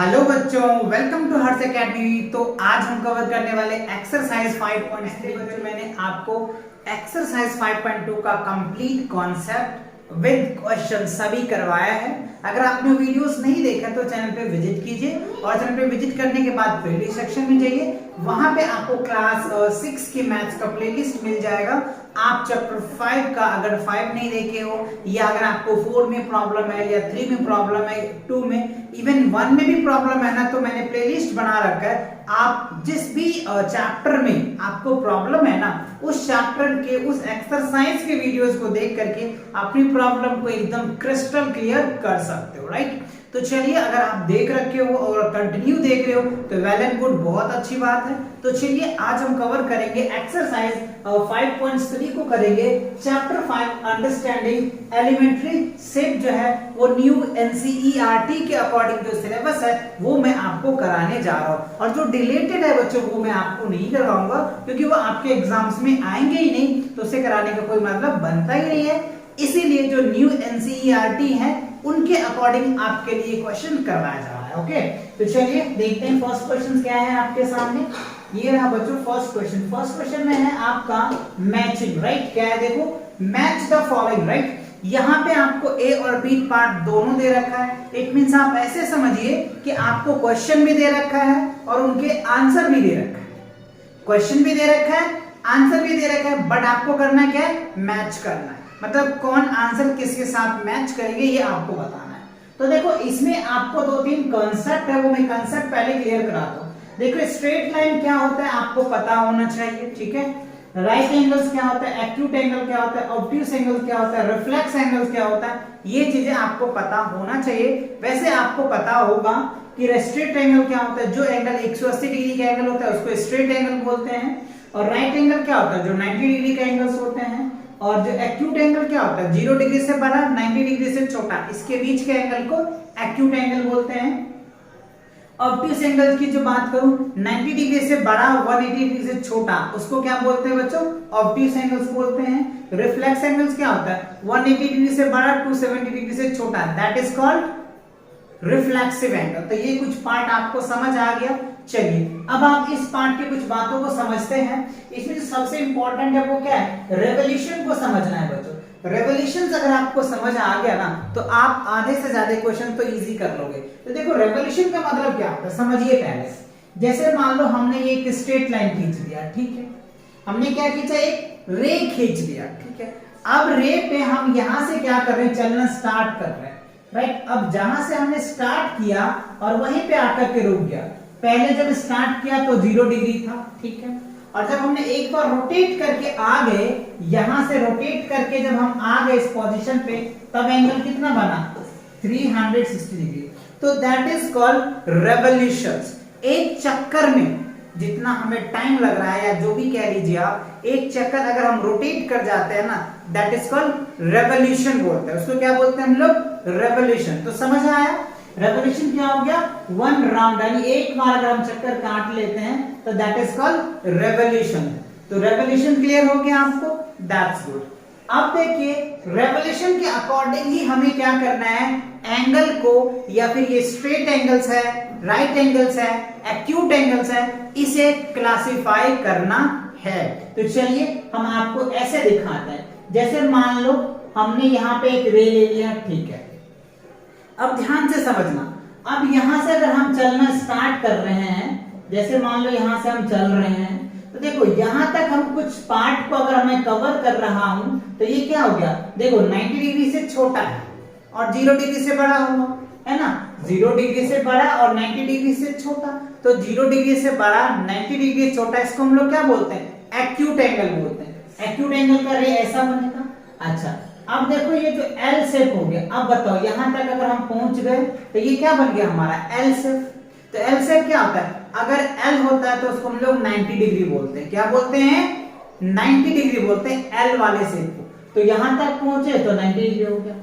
Hello बच्चों, welcome to Harsh academy. तो आज हम कवर करने वाले एक्सरसाइज 5.3। बच्चों मैंने आपको एक्सरसाइज 5.2 का कंप्लीट कॉन्सेप्ट विद क्वेश्चन सभी करवाया है। अगर आपने वीडियोस नहीं देखा तो चैनल पे विजिट कीजिए और चैनल पे विजिट करने के बाद प्लेलिस्ट सेक्शन में जाइए, वहां पे आपको क्लास 6 की मैथ्स का प्लेलिस्ट मिल जाएगा। आप चैप्टर 5 का अगर 5 नहीं देखे हो या अगर आपको 4 में प्रॉब्लम है या 3 में प्रॉब्लम है, 2 में, इवन 1 में भी प्रॉब्लम है ना, तो मैंने प्लेलिस्ट बना रखा है। आप जिस भी चैप्टर में आपको प्रॉब्लम है ना, उस चैप्टर के उस एक्सरसाइज के वीडियोस को देख करके अपनी प्रॉब्लम को एकदम क्रिस्टल क्लियर कर सकते हो, राइट। तो चलिए, अगर आप देख रखे हो और कंटिन्यू देख रहे हो तो वेल एंड गुड, बहुत अच्छी बात है। तो चलिए, आज हम कवर करेंगे एक्सरसाइज 5.3 को करेंगे चैप्टर 5 अंडरस्टैंडिंग एलिमेंट्री शिफ्ट जो है वो न्यू एनसीईआरटी के अकॉर्डिंग जो सिलेबस है वो मैं आपको कराने जा रहा हूं। और जो डिलेटेड है बच्चों वो मैं आपको नहीं करवाऊंगा क्योंकि वो आपके एग्जाम्स में आएंगे ही नहीं, तो उसे कराने का कोई मतलब बनता ही नहीं है। इसीलिए जो न्यू एनसीईआरटी है उनके अकॉर्डिंग आपके लिए क्वेश्चन करवाया जा रहा है। ओके, तो चलिए देखते हैं फर्स्ट क्वेश्चन क्या है आपके सामने। ये रहा बच्चों फर्स्ट क्वेश्चन। फर्स्ट क्वेश्चन में है आपका मैचिंग, राइट। क्या है, देखो, मैच द फॉलोइंग, राइट। यहाँ पे आपको ए और बी पार्ट दोनों दे रखा है। इट मींस आप ऐसे समझिए कि आपको क्वेश्चन भी दे रखा है और उनके आंसर भी दे रखा है। क्वेश्चन भी दे रखा है, आंसर भी दे रखा है, बट आपको करना क्या है, मैच करना है। मतलब कौन आंसर किसके साथ मैच करेंगे ये आपको बताना है। तो देखो, इसमें आपको 2-3 कॉन्सेप्ट है, वो मैं कॉन्सेप्ट पहले क्लियर कराता हूँ। देखो, स्ट्रेट लाइन क्या होता है आपको पता होना चाहिए, ठीक है। राइट एंगल्स क्या होता है, एक्यूट एंगल क्या होता है, ऑब्ट्यूस एंगल क्या होता है, रिफ्लेक्स एंगल क्या होता है, ये चीजें आपको पता होना चाहिए। वैसे आपको पता होगा कि स्ट्रेट एंगल क्या होता है, जो एंगल 180 डिग्री का एंगल होता है उसको स्ट्रेट एंगल बोलते हैं। और राइट एंगल क्या होता है, जो 90 डिग्री का एंगल्स होते हैं। और जो एक्यूट एंगल क्या होता है, 0 डिग्री से बड़ा 90 डिग्री से छोटा, इसके बीच के एंगल को एक्यूट एंगल बोलते हैं। ऑब्ट्यूस एंगल की जो बात करूं, 90 डिग्री से बड़ा 180 डिग्री से छोटा, उसको क्या बोलते हैं बच्चों, ऑब्ट्यूस एंगल्स बोलते हैं। रिफ्लेक्स एंगल्स क्या होता है, 180 डिग्री से बड़ा 270 डिग्री से छोटा, that is called reflexive angle. तो ये कुछ पार्ट आपको समझ आ गया। चलिए, अब आप इस पार्ट की कुछ बातों को समझते हैं। इसमें जो सबसे इंपॉर्टेंट है वो क्या है, रेवोल्यूशन को समझना है बच्चों। रेवोल्यूशन अगर आपको समझ आ गया ना तो आप आधे से ज्यादा क्वेश्चन तो इजी कर लोगे। तो देखो, रेवोल्यूशन का मतलब क्या होता है समझिए पहले। जैसे मान लो हमने ये एक स्ट्रेट लाइन खींच दिया, ठीक है। हमने क्या खींचा, एक रे खींच दिया, ठीक है। अब रे पे हम यहां से क्या कर रहे हैं, चलना स्टार्ट कर रहे हैं, राइट। अब जहां से हमने स्टार्ट किया और वहीं पे आकर के रुक गया। पहले जब स्टार्ट किया तो 0 डिग्री था, ठीक है। और जब हमने एक बार रोटेट करके आ गए, यहां से रोटेट करके जब हम आ गए इस पोजीशन पे, तब एंगल कितना बना, 360 डिग्री। तो दैट इज कॉल्ड रेवोल्यूशंस। एक चक्कर में जितना हमें टाइम लग रहा है या जो भी कह लीजिए आप, एक चक्कर अगर हम रोटेट कर जाते हैं ना, दैट इज कॉल्ड रेवोल्यूशन बोलते हैं। उसको क्या बोलते हैं हम लोग, रेवोल्यूशन। तो समझ आया, रेवोल्यूशन क्या हो गया, 1 राउंड, यानी एक बार अगर हम चक्कर काट लेते हैं तो दैट इज कॉल्ड रेवोल्यूशन। तो रेवोल्यूशन क्लियर हो गया आपको, दैट्स गुड। अब देखिए, रेवोल्यूशन के अकॉर्डिंग ही हमें क्या करना है, एंगल को, या फिर ये स्ट्रेट एंगल्स है, राइट एंगल्स है, एक्यूट एंगल्स है, इसे क्लासिफाई करना है। तो चलिए हम आपको ऐसे दिखाते हैं। जैसे मान लो हमने यहाँ पे एक रे ले लिया, ठीक है। अब ध्यान से समझना, अब यहां से अगर हम चलना स्टार्ट कर रहे हैं, जैसे मान लो यहां से हम चल रहे हैं, तो देखो यहां तक हम कुछ पार्ट को अगर मैं कवर कर रहा हूं तो ये क्या हो गया, देखो 90 डिग्री से छोटा है और 0 डिग्री से बड़ा हुआ है ना। 0 डिग्री से बड़ा और 90 डिग्री से छोटा, तो 0 डिग्री से बड़ा 90 डिग्री से छोटा, इसको हम लोग क्या बोलते हैं, एक्यूट एंगल बोलते हैं। एक्यूट एंगल का रे ऐसा बनेगा। अच्छा, अब देखो ये जो L शेप हो गया, अब बताओ यहां तक अगर हम पहुंच गए तो ये क्या बन गया हमारा, L शेप। तो L शेप क्या होता है, अगर L होता है तो उसको हम लोग 90 डिग्री बोलते हैं। क्या बोलते हैं, 90 डिग्री बोलते हैं L वाले शेप को। तो यहां तक पहुंचे तो 90 डिग्री हो गया।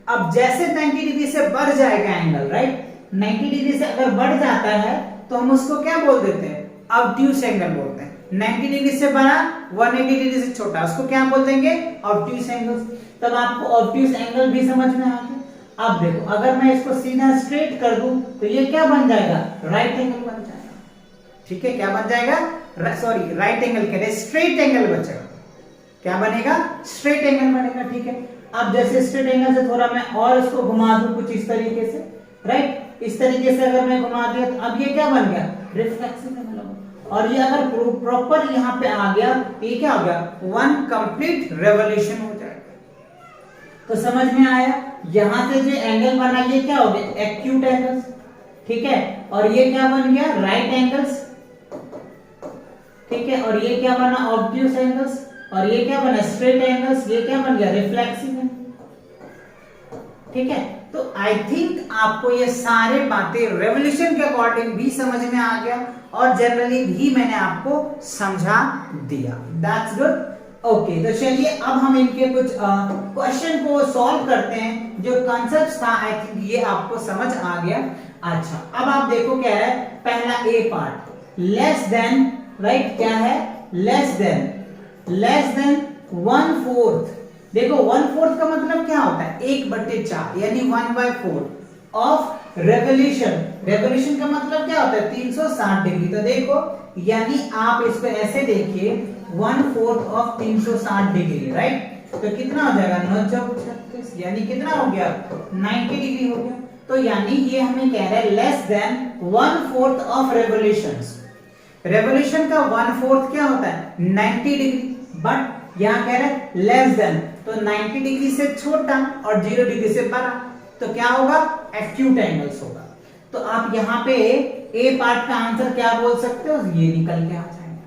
अब जैसे 90 डिग्री से बढ़ जाएगा एंगल, राइट, 90 डिग्री से अगर बढ़ जाता है तो हम उसको क्या बोल देते हैं, ऑब्ट्यूस एंगल बोलते हैं। 90 डिग्री से बड़ा 180 डिग्री से छोटा, उसको क्या बोल देंगे, ऑब्ट्यूस एंगल। तब आपको ऑब्ट्यूस एंगल भी समझ में आ गया। अब देखो अगर मैं इसको सीधा स्ट्रेट कर दूं तो ये क्या बन जाएगा, राइट एंगल बन जाएगा। ठीक है, क्या बन जाएगा, सॉरी राइट एंगल कह रहे, स्ट्रेट एंगल बचेगा। क्या बनेगा, स्ट्रेट एंगल बनेगा। ठीक है, अब जैसे स्ट्रेट एंगल से थोड़ा मैं और इसको घुमा दूं कुछ इस तरीके से, राइट, इस तरीके से अगर मैं घुमा दिया तो अब ये क्या बन गया, रिफ्लेक्सिव एंगल हो गया। और ये अगर प्रॉपर यहाँ पे आ गया तो ये क्या हो गया, वन कंप्लीट रेवोल्यूशन हो जाएगा। तो समझ में आया, यहां से जो एंगल बना ये क्या हो गया, एक्यूट एंगल्स। ठीक है, और ये क्या बन गया, राइट एंगल्स। ठीक है, और ये क्या बना, ऑब्ट्यूस एंगल्स। और ये क्या बना, स्ट्रेट एंगल्स। ये क्या बन गया, रिफ्लेक्सिव एंगल। ठीक है, तो आई थिंक आपको ये सारे बातें रेवोल्यूशन के अकॉर्डिंग भी समझ में आ गया और जनरली भी मैंने आपको समझा दिया। That's good. ओके, तो चलिए अब हम इनके कुछ क्वेश्चन को सॉल्व करते हैं। जो कॉन्सेप्ट था आई थिंक ये आपको समझ आ गया। अच्छा, अब आप देखो क्या है, पहला ए पार्ट, लेस देन, राइट, क्या है, लेस देन 1/4। देखो 1/4 का मतलब क्या होता है, 1/4 यानी 1/4 ऑफ रेवोल्यूशन। रेवोल्यूशन का मतलब क्या होता है, 360 डिग्री। तो देखो यानी आप इसको ऐसे देखिए, 1/4 ऑफ 360 डिग्री, राइट। तो कितना हो जाएगा, 9 चौक 36, यानी कितना हो गया, 90 डिग्री हो गया। तो यानी ये हमें कह रहा है less than 1/4 of revolutions. Revolution का 1/4 क्या होता है, 90 डिग्री। बट यहाँ कह रहे हैं लेस देन, तो 90 डिग्री से छोटा और 0 डिग्री से बड़ा, तो क्या होगा, एक्यूट एंगल्स होगा। तो आप यहाँ पे ए पार्ट का आंसर क्या बोल सकते हो, ये निकल के आ जाएगा।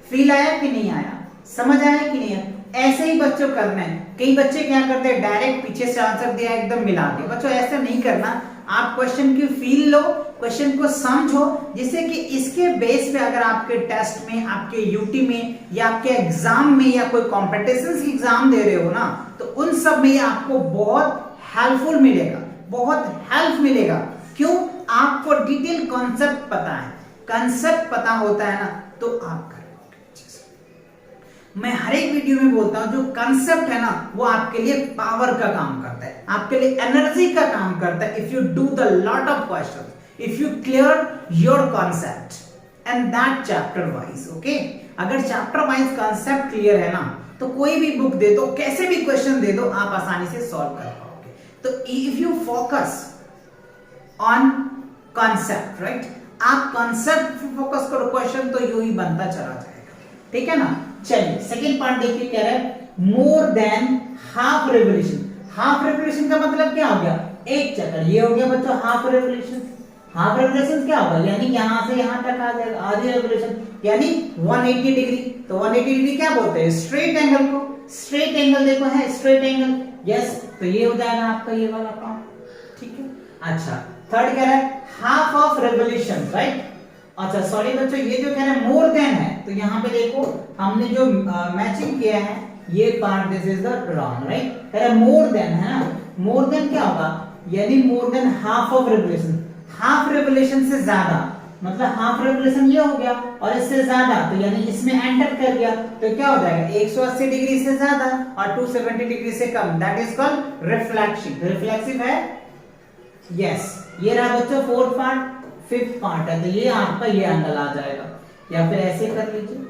फील आया कि नहीं आया, समझ आया कि नहीं आया। ऐसे ही बच्चों करना है। कई बच्चे क्या करते हैं, डायरेक्ट पीछे से आंसर दिया एकदम मिला दिया। बच्चों ऐसा नहीं करना, आप क्वेश्चन की फील लो, क्वेश्चन को समझो, जिससे कि इसके बेस पे अगर आपके टेस्ट में, आपके यूटी में या आपके एग्जाम में या कोई कॉम्पिटिशन की एग्जाम दे रहे हो ना, तो उन सब में आपको बहुत हेल्पफुल मिलेगा, बहुत हेल्प मिलेगा। क्यों, आपको डिटेल कॉन्सेप्ट पता है। कॉन्सेप्ट पता होता है ना तो आप कर लोगे अच्छे से। मैं हर एक वीडियो में बोलता हूं, जो कॉन्सेप्ट है ना वो आपके लिए पावर का काम करता है, आपके लिए एनर्जी का काम करता है। If you do the lot of question, if you clear your concept and that chapter wise, okay, अगर chapter wise concept clear है ना तो कोई भी बुक दे दो, कैसे भी क्वेश्चन दे दो, आप आसानी से सॉल्व कर पाओगे। तो if you focus on concept, right, आप concept पे फोकस करो, क्वेश्चन तो यूं ही बनता चला जाएगा। ठीक है ना। चलिए सेकेंड पार्ट देखिए, कह रहा है more than half revolution. Half revolution का मतलब क्या हो गया, एक चक्कर। ये हो गया बच्चों हाफ रेवोल्यूशन। हाफ रेवोल्यूशन क्या होगा, यानी यहां से यहां तक आ जाएगा आधी रेवोल्यूशन, यानी 180 डिग्री। तो 180 डिग्री क्या बोलते हैं, स्ट्रेट एंगल को। स्ट्रेट एंगल देखो है स्ट्रेट एंगल, यस, तो ये हो जाएगा आपका ये वाला पार्ट। ठीक है। अच्छा, थर्ड कह रहा है हाफ ऑफ रेवोल्यूशन, राइट। अच्छा सॉरी बच्चों, ये जो कह रहा है मोर देन है, तो यहाँ पे देखो हमने जो मैचिंग किया है ये part, this is the wrong, right. कह रहा है मोर देन है ना, मोर देन क्या होगा, यानी more than half of revolution. Half revolution से ज्यादा, मतलब हाफ रेवोल्यूशन ये हो गया और इससे ज्यादा, तो यानी इसमें एंटर कर गया, तो क्या हो जाएगा 180 डिग्री से ज्यादा और 270 डिग्री से कम, that is called reflection. Reflexive है, यस। ये रहा बच्चों फोर्थ पार्ट। फिफ्थ पार्ट है, तो ये आपका ये एंगल आ जाएगा, या फिर ऐसे कर लीजिए।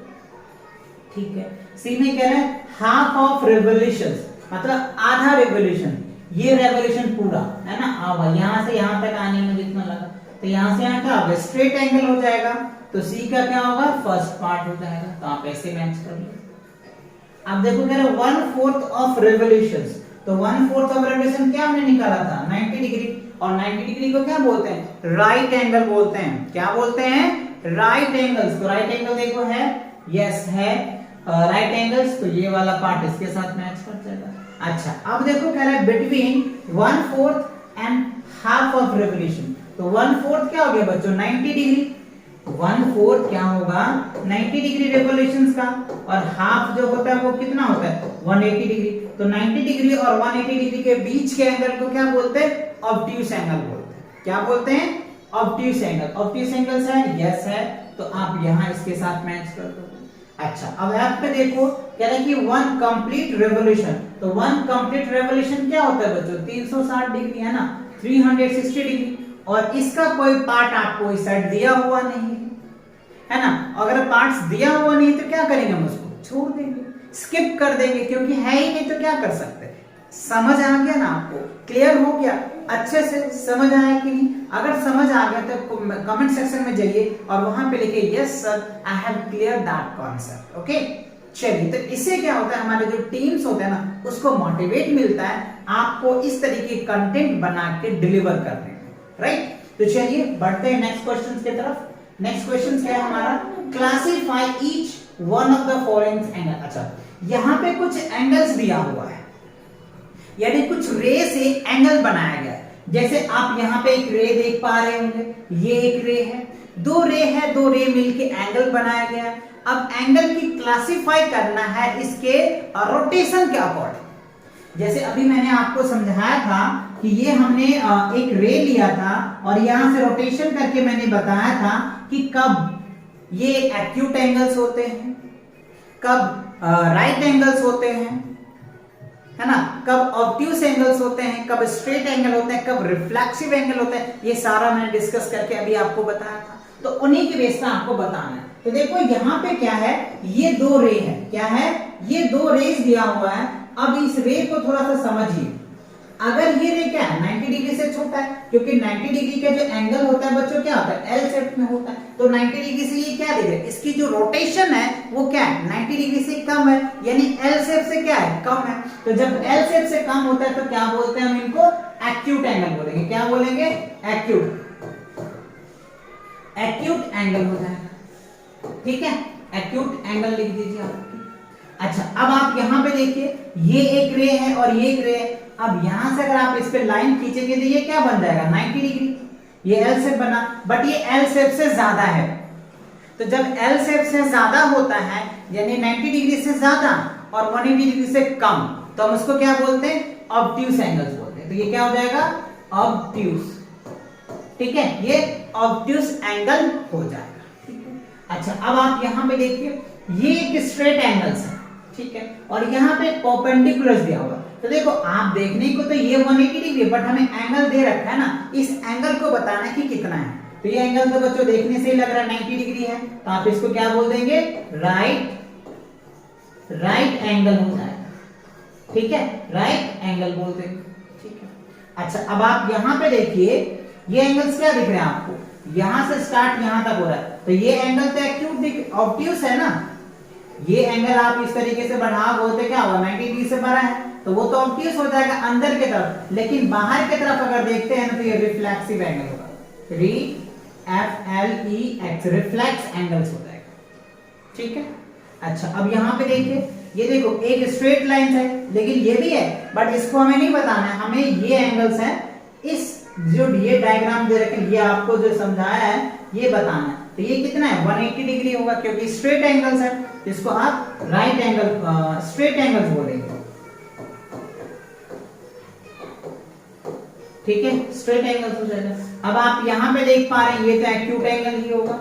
ठीक है। सी में कह रहे हैं हाफ ऑफ रेवोल्यूशन, मतलब आधा रेवोल्यूशन। ये रेवोल्यूशन पूरा है ना, अब यहां से यहां तक आने में जितना लगा, तो यहां से यहां क्या होगा, स्ट्रेट एंगल हो जाएगा। तो सी का क्या होगा, फर्स्ट पार्ट हो जाएगा। तो आप ऐसे मैच कर लो। अब देखो कह रहे 1/4 ऑफ रेवोल्यूशन, तो 1/4 ऑफ रेवोल्यूशन क्या हमने निकाला था, 90 डिग्री। और 90 डिग्री को क्या बोलते हैं, राइट एंगल बोलते हैं। क्या बोलते हैं, राइट एंगल्स। तो राइट एंगल देखो है, यस है राइट एंगल्स, तो ये वाला पार्ट इसके साथ मैच कर जाएगा। अच्छा, अब देखो कह रहा है between 1/4 and half of revolution. तो 1/4 क्या हो गया बच्चों, 90 डिग्री। 1/4 क्या होगा, 90 डिग्री रेवोल्यूशंस का, और हाफ जो होता है वो कितना होता है, 180 डिग्री। तो 90 डिग्री और 180 डिग्री के बीच के एंगल को क्या बोलते हैं, ऑब्ट्यूस एंगल बोलते हैं। क्या बोलते हैं, ऑब्ट्यूस एंगल। ऑब्ट्यूस एंगल है, यस है, तो आप यहां इसके साथ मैच कर दो। अच्छा, अब यहाँ पे देखो कह रहा है कि वन कंप्लीट रेवोल्यूशन। तो वन कंप्लीट रेवोल्यूशन क्या होता है बच्चों? 360 डिग्री है ना, 360 डिग्री। और इसका कोई पार्ट आपको इस साइड दिया हुआ नहीं है ना। अगर पार्ट्स दिया हुआ नहीं तो क्या करेंगे? हम उसको छोड़ देंगे, स्किप कर देंगे, क्योंकि है ही नहीं तो क्या कर सकते हैं। समझ आ गया ना आपको? क्लियर हो गया? अच्छे से समझ आया कि नहीं? अगर समझ आ गया तो कमेंट सेक्शन में जाइए और वहां पे लिखिए yes sir I have clear that concept. Okay, चलिए। तो इससे क्या होता है, हमारे जो टीम्स होते हैं ना उसको मोटिवेट मिलता है आपको इस तरीके के कंटेंट बना के डिलीवर करने में, राइट। तो चलिए बढ़ते हैं नेक्स्ट क्वेश्चन की तरफ। नेक्स्ट क्वेश्चन क्या है हमारा? Classify each one of the following angle. अच्छा, यहाँ पे कुछ एंगल्स दिया हुआ है, यानी कुछ रे से एंगल बनाया गया है। जैसे आप यहाँ पे एक रे देख पा रहे होंगे, ये एक रे है, दो रे है, दो रे मिलके एंगल बनाया गया। अब एंगल की क्लासिफाई करना है इसके रोटेशन के अकॉर्डिंग। जैसे अभी मैंने आपको समझाया था कि ये हमने एक रे लिया था और यहां से रोटेशन करके मैंने बताया था कि कब ये एक्यूट एंगल्स होते हैं, कब राइट एंगल्स होते हैं, है ना, कब ऑब्ट्यूस एंगल्स होते हैं, कब स्ट्रेट एंगल होते हैं, कब रिफ्लेक्सिव एंगल होते हैं। ये सारा मैंने डिस्कस करके अभी आपको बताया था, तो उन्हीं के बेस पे आपको बताना है। तो देखो यहाँ पे क्या है, ये दो रे है, क्या है, ये दो रेज दिया हुआ है। अब इस रे को थोड़ा सा समझिए। अगर ये रे क्या है, 90 डिग्री से छोटा है, क्योंकि 90 डिग्री का जो एंगल होता है बच्चों क्या होता है, एल शेप में होता है। तो 90 डिग्री से ये क्या देगा, इसकी जो रोटेशन है वो क्या है, 90 डिग्री से कम है, यानी एल शेप से क्या है, कम है। तो जब एल शेप से कम होता है तो क्या बोलते हैं हम इनको, एक्यूट एंगल बोलेंगे। क्या बोलेंगे, एक्यूट, एक्यूट एंगल हो जाएगा, ठीक है। एक्यूट एंगल लिख दीजिए आप। अच्छा, अब आप यहां पे देखिए, ये एक रे है और ये एक रे है। अब यहां से अगर आप इस पे लाइन खींचेंगे तो ये क्या बन जाएगा, 90 डिग्री। ये एल शेप बना, बट ये एल शेप से ज्यादा है। तो जब एल शेप से ज्यादा होता है, यानी 90 डिग्री से ज्यादा और 180 डिग्री से कम, तो हम उसको क्या बोलते हैं, ऑब्ट्यूस एंगल्स बोलते हैं। तो ये क्या हो जाएगा, ऑब्ट्यूस, ठीक है, ये ऑब्ट्यूस एंगल हो जाएगा, ठीक है। अच्छा, अब आप यहां पे देखिए, ये एक स्ट्रेट एंगल्स है, ठीक है, और यहाँ पे परपेंडिकुलर दिया हुआ। तो देखो आप देखने को तो ये 180 डिग्री, बट हमें एंगल दे रखा है ना, इस एंगल को बताना है कि कितना है। तो ये एंगल तो बच्चों देखने से ही लग रहा है 90 डिग्री है, तो आप इसको क्या बोल देंगे, राइट एंगल हो जाएगा, ठीक है, राइट एंगल बोल देंगे, ठीक है। अच्छा, अब आप यहाँ पे देखिए, ये एंगल्स क्या दिख रहे हैं आपको, यहां से स्टार्ट यहां तक हो रहा है। तो ये एंगल तो एक्यूट ऑब्ट्यूस है ना, ये एंगल आप इस तरीके से बढ़ाओगे तो क्या होगा, 90 डिग्री से बड़ा है, तो वो तो ऑब्ट्यूस हो जाएगा अंदर की तरफ। लेकिन बाहर की तरफ अगर देखते हैं ना, तो ये रिफ्लेक्सिव एंगल होगा, REFLEX, रिफ्लेक्स एंगल्स हो जाएगा, ठीक है। अच्छा, अब यहाँ पे देखिए, ये देखो एक स्ट्रेट लाइन है, लेकिन ये भी है, बट इसको हमें नहीं बताना है, हमें ये एंगल्स है, इस जो ये डायग्राम दे रखे, ये आपको जो समझाया है ये बताना है। तो ये कितना है, 180 डिग्री होगा, क्योंकि स्ट्रेट एंगल्स है, इसको आप राइट एंगल, स्ट्रेट एंगल्स बोलेंगे, ठीक है, स्ट्रेट एंगल्स हो जाएगा। अब आप यहां पे देख पा रहे हैं, ये तो एक्यूट एंगल ही होगा,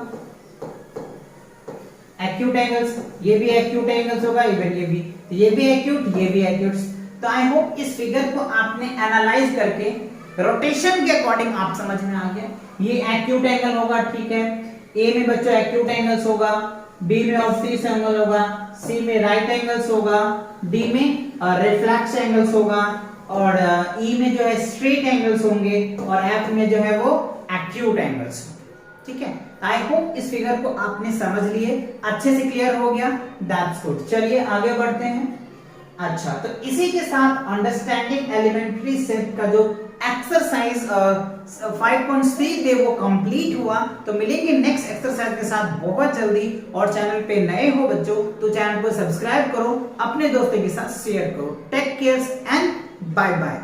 एक्यूट एंगल्स, ये भी एक्यूट एंगल्स होगा, इधर ये भी, तो ये भी एक्यूट, ये भी एक्यूट। तो आई होप इस फिगर को आपने एनालाइज करके रोटेशन के अकॉर्डिंग आप समझ में आ गया। ये एक्यूट एंगल होगा, ठीक है, ए में बच्चों एक्यूट एंगल्स होगा, बी में ऑब्ट्यूस एंगल होगा, सी में राइट एंगल्स होगा, डी में रिफ्लेक्स एंगल्स होगा, और ई में जो है स्ट्रेट एंगल्स होंगे, और एफ में जो है वो एक्यूट एंगल्स, ठीक है। आई होप इस फिगर को आपने समझ लिए, अच्छे से क्लियर हो गया, दैट्स गुड। चलिए आगे बढ़ते हैं। अच्छा, तो इसी के साथ अंडरस्टैंडिंग एलिमेंट्री सेट का जो एक्सरसाइज 5.3 थे वो कंप्लीट हुआ। तो मिलेंगे नेक्स्ट एक्सरसाइज के साथ बहुत जल्दी। और चैनल पे नए हो बच्चों तो चैनल को सब्सक्राइब करो, अपने दोस्तों के साथ शेयर करो। Take care and bye bye.